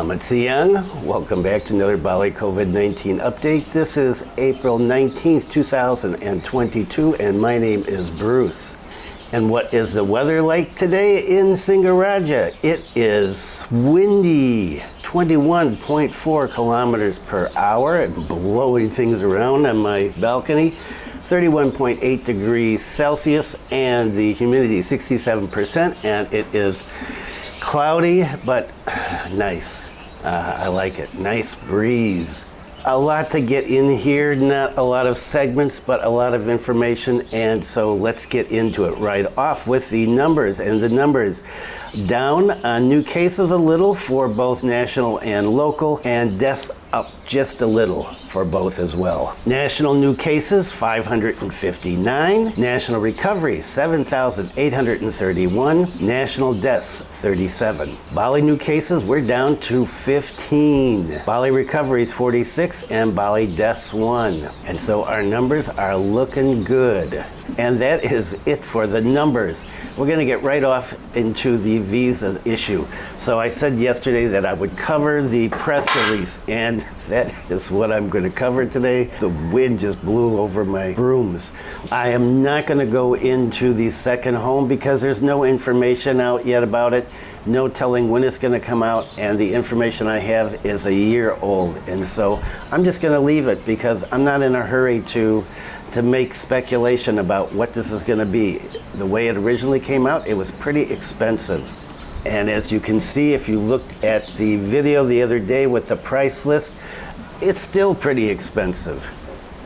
Selamat siang. Welcome back to another Bali COVID-19 update. This is April 19th, 2022, and my name is Bruce. And what is the weather like today in Singaraja? It is windy, 21.4 kilometers per hour, and blowing things around on my balcony. 31.8 degrees Celsius, and the humidity 67%, and it is cloudy, but nice. I like it. Nice breeze. A lot to get in here, not a lot of segments, but a lot of information, and so let's get into it right off with the numbers. And the numbers down on new cases a little for both national and local, and deaths up just a little for both as well. National new cases 559, national recoveries 7,831, national deaths 37. Bali new cases we're down to 15. Bali recoveries 46 and Bali deaths 1. And so our numbers are looking good. And that is it for the numbers. We're going to get right off into the visa issue. So I said yesterday that I would cover the press release, and that is what I'm going to cover today. The wind just blew over my brooms. I am not going to go into the second home because there's no information out yet about it. No telling when it's going to come out, and the information I have is a year old. And so I'm just going to leave it because I'm not in a hurry to make speculation about what this is going to be. The way it originally came out, it was pretty expensive. And as you can see, if you looked at the video the other day with the price list, it's still pretty expensive.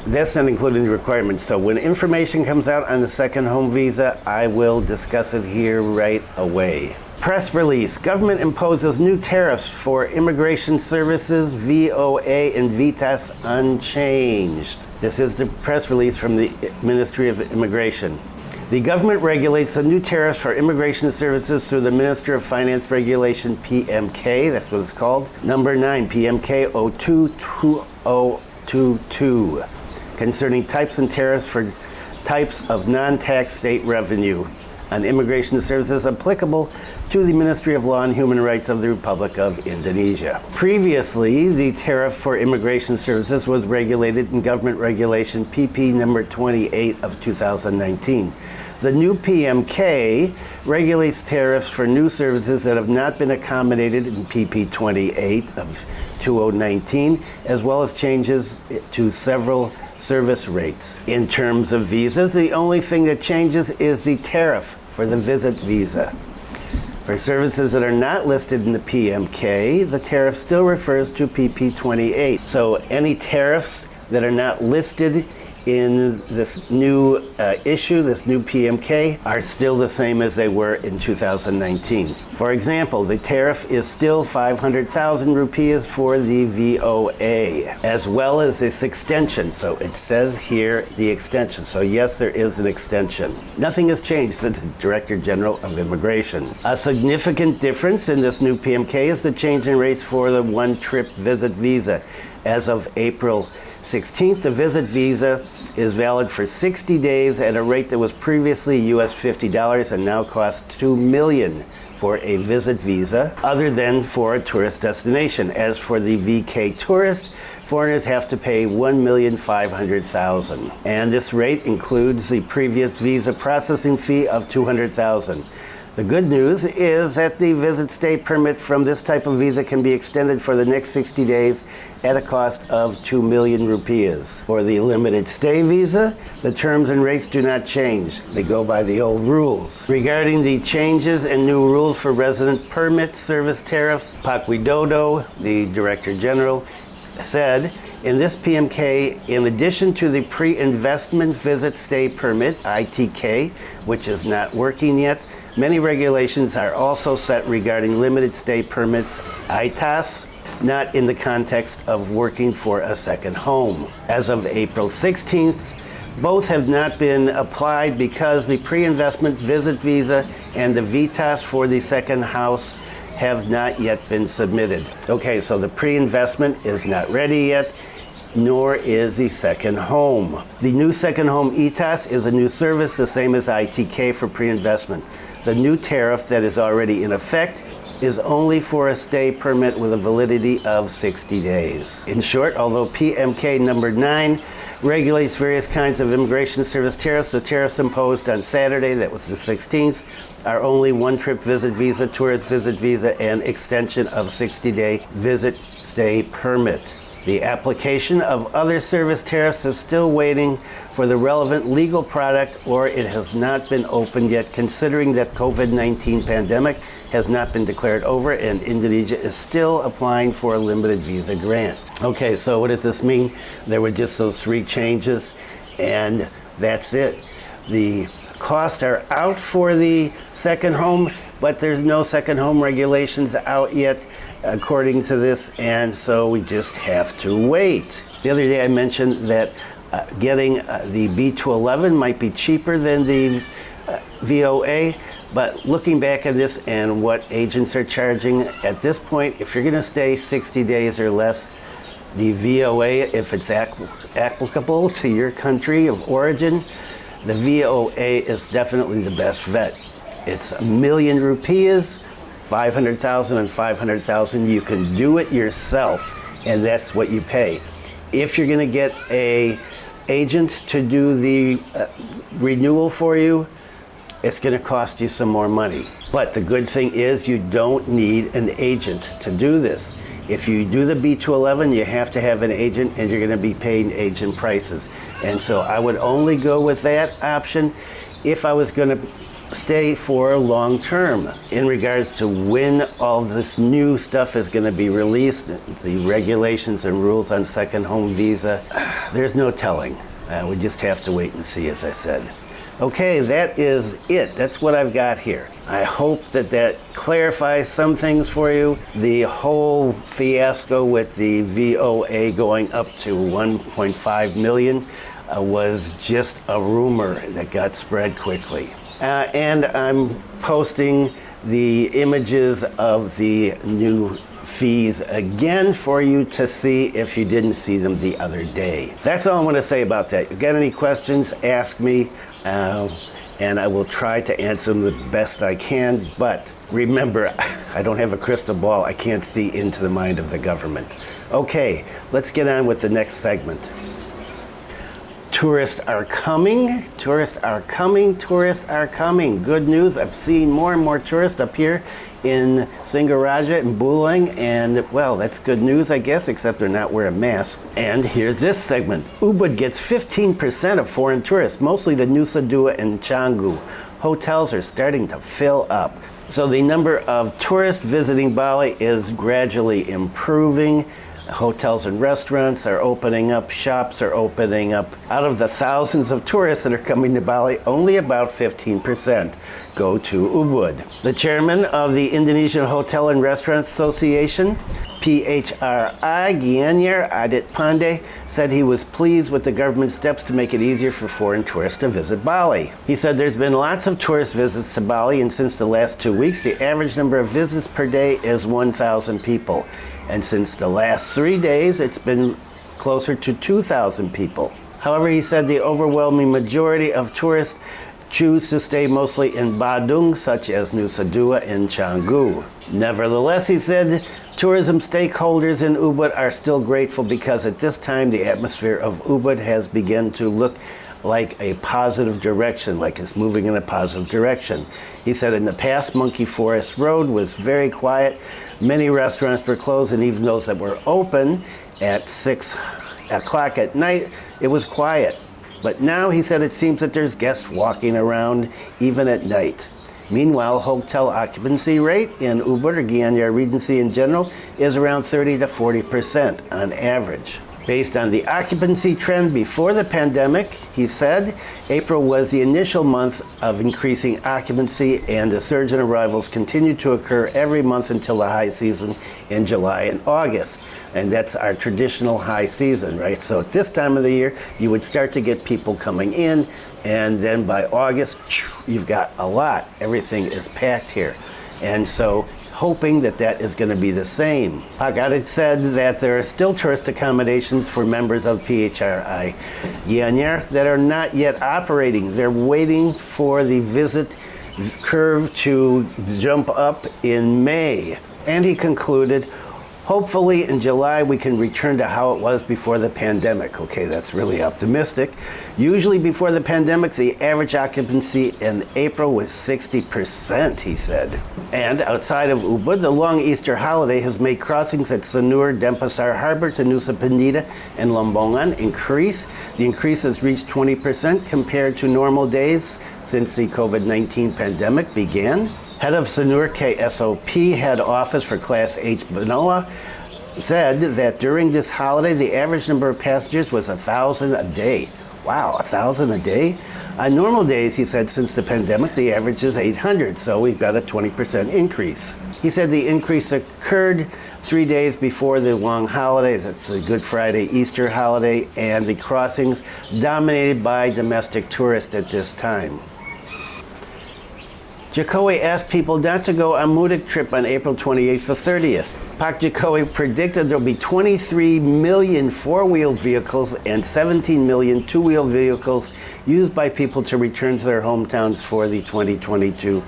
That's not including the requirements. So when information comes out on the second home visa, I will discuss it here right away. Press release. Government imposes new tariffs for immigration services, VOA and VITAS Unchanged. This is the press release from the Ministry of Immigration. The government regulates the new tariffs for immigration services through the Minister of Finance Regulation PMK, that's what it's called, number 9, PMK 022022, concerning types and tariffs for types of non-tax state revenue on immigration services applicable to the Ministry of Law and Human Rights of the Republic of Indonesia. Previously, the tariff for immigration services was regulated in Government Regulation PP number 28 of 2019. The new PMK regulates tariffs for new services that have not been accommodated in PP 28 of 2019, as well as changes to several service rates. In terms of visas, the only thing that changes is the tariff for the visit visa. For services that are not listed in the PMK, the tariff still refers to PP 28. So any tariffs that are not listed in this new issue, this new PMK, are still the same as they were in 2019. For example, the tariff is still 500,000 rupees for the VOA, as well as this extension. So it says here the extension. So yes, there is an extension. Nothing has changed, said the Director General of Immigration. A significant difference in this new PMK is the change in rates for the one-trip visit visa. As of April 16th, the visit visa is valid for 60 days at a rate that was previously US $50 and now costs $2 million for a visit visa, other than for a tourist destination. As for the VK tourist, foreigners have to pay $1,500,000. And this rate includes the previous visa processing fee of $200,000. The good news is that the visit stay permit from this type of visa can be extended for the next 60 days at a cost of 2 million rupees. For the limited stay visa, the terms and rates do not change. They go by the old rules. Regarding the changes and new rules for resident permit service tariffs, Pak Widodo, the Director General, said, in this PMK, in addition to the pre-investment visit stay permit, ITK, which is not working yet, many regulations are also set regarding limited stay permits, VITAS, not in the context of working for a second home. As of April 16th, both have not been applied because the pre-investment visit visa and the VITAS for the second house have not yet been submitted. Okay, so the pre-investment is not ready yet, nor is the second home. The new second home VITAS is a new service, the same as ITK for pre-investment. The new tariff that is already in effect is only for a stay permit with a validity of 60 days. In short, although PMK number 9 regulates various kinds of immigration service tariffs, the tariffs imposed on Saturday, that was the 16th, are only one-trip visit visa, tourist visit visa, and extension of 60-day visit stay permit. The application of other service tariffs is still waiting for the relevant legal product, or it has not been opened yet, considering that COVID-19 pandemic has not been declared over and Indonesia is still applying for a limited visa grant. Okay, so what does this mean? There were just those 3 changes, and that's it. The costs are out for the second home, but there's no second home regulations out yet according to this, and so we just have to wait. The other day I mentioned that getting the B211 might be cheaper than the VOA, but looking back at this and what agents are charging at this point, if you're going to stay 60 days or less, the VOA, if it's applicable to your country of origin, the VOA is definitely the best bet. It's 1 million rupees, 500,000 and 500,000. You can do it yourself, and that's what you pay. If you're going to get a agent to do the renewal for you, it's going to cost you some more money. But the good thing is you don't need an agent to do this. If you do the B211, you have to have an agent, and you're going to be paying agent prices. And so I would only go with that option if I was going to stay for long term. In regards to when all this new stuff is going to be released, the regulations and rules on second home visa, there's no telling. We just have to wait and see, as I said. Okay, that is it. That's what I've got here. I hope that clarifies some things for you. The whole fiasco with the VOA going up to 1.5 million was just a rumor that got spread quickly. And I'm posting the images of the new fees again for you to see if you didn't see them the other day. That's all I'm going to say about that. If you got any questions, ask me, and I will try to answer them the best I can. But remember, I don't have a crystal ball. I can't see into the mind of the government. Okay, let's get on with the next segment. Tourists are coming, tourists are coming, tourists are coming. Good news, I've seen more and more tourists up here in Singaraja and Bulang, and well, that's good news, I guess, except they're not wearing masks. And here's this segment. Ubud gets 15% of foreign tourists, mostly to Nusa Dua and Canggu. Hotels are starting to fill up. So the number of tourists visiting Bali is gradually improving. Hotels and restaurants are opening up, shops are opening up. Out of the thousands of tourists that are coming to Bali, only about 15% go to Ubud. The chairman of the Indonesian Hotel and Restaurant Association, PHRI, Gianyar Adit Pandey, said he was pleased with the government's steps to make it easier for foreign tourists to visit Bali. He said there's been lots of tourist visits to Bali, and since the last 2 weeks, the average number of visits per day is 1,000 people. And since the last 3 days, it's been closer to 2,000 people. However, he said the overwhelming majority of tourists choose to stay mostly in Badung, such as Nusa Dua and Canggu. Nevertheless, he said, tourism stakeholders in Ubud are still grateful because at this time the atmosphere of Ubud has begun to look like a positive direction, like it's moving in a positive direction. He said in the past, Monkey Forest Road was very quiet. Many restaurants were closed, and even those that were open at 6 o'clock at night, it was quiet. But now, he said, it seems that there's guests walking around even at night. Meanwhile, hotel occupancy rate in Ubud or Gianyar Regency in general is around 30 to 40% on average. Based on the occupancy trend before the pandemic, he said, April was the initial month of increasing occupancy, and the surge in arrivals continued to occur every month until the high season in July and August. And that's our traditional high season, right? So at this time of the year, you would start to get people coming in, and then by August, you've got a lot. Everything is packed here. And so hoping that is going to be the same. Pagarit said that there are still tourist accommodations for members of PHRI Gianyar that are not yet operating. They're waiting for the visit curve to jump up in May. And he concluded, hopefully in July we can return to how it was before the pandemic. Okay, that's really optimistic. Usually before the pandemic, the average occupancy in April was 60%, he said. And outside of Ubud, the long Easter holiday has made crossings at Sanur, Denpasar Harbor to Nusa Penida and Lombongan increase. The increase has reached 20% compared to normal days since the COVID-19 pandemic began. Head of Sanur KSOP head office for Class H Banoa said that during this holiday, the average number of passengers was 1,000 a day. Wow, 1,000 a day? On normal days, he said, since the pandemic, the average is 800, so we've got a 20% increase. He said the increase occurred 3 days before the long holiday, that's the Good Friday, Easter holiday, and the crossings dominated by domestic tourists at this time. Jokowi asked people not to go on Mudik trip on April 28th to 30th. Pak Jokowi predicted there will be 23 million four-wheel vehicles and 17 million two-wheel vehicles used by people to return to their hometowns for the 2022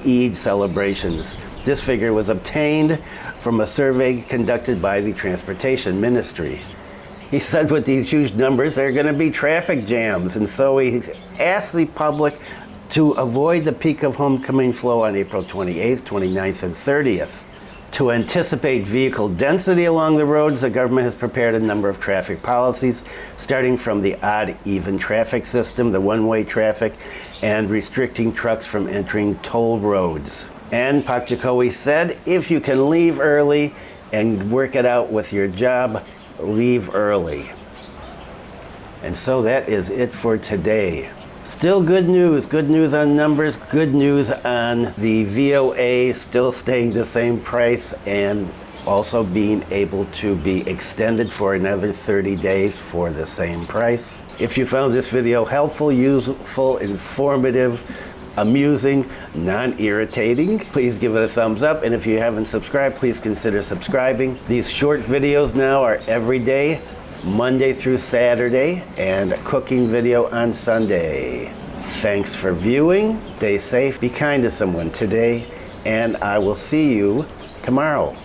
Eid celebrations. This figure was obtained from a survey conducted by the Transportation Ministry. He said with these huge numbers, there are going to be traffic jams, and so he asked the public to avoid the peak of homecoming flow on April 28th, 29th, and 30th. To anticipate vehicle density along the roads, the government has prepared a number of traffic policies, starting from the odd-even traffic system, the one-way traffic, and restricting trucks from entering toll roads. And Pak Jokowi said, if you can leave early and work it out with your job, leave early. And so that is it for today. Still good news on numbers, good news on the VoA still staying the same price and also being able to be extended for another 30 days for the same price. If you found this video helpful, useful, informative, amusing, non-irritating, please give it a thumbs up. And if you haven't subscribed, please consider subscribing. These short videos now are every day, Monday through Saturday, and a cooking video on Sunday. Thanks for viewing. Stay safe, be kind to someone today, and I will see you tomorrow.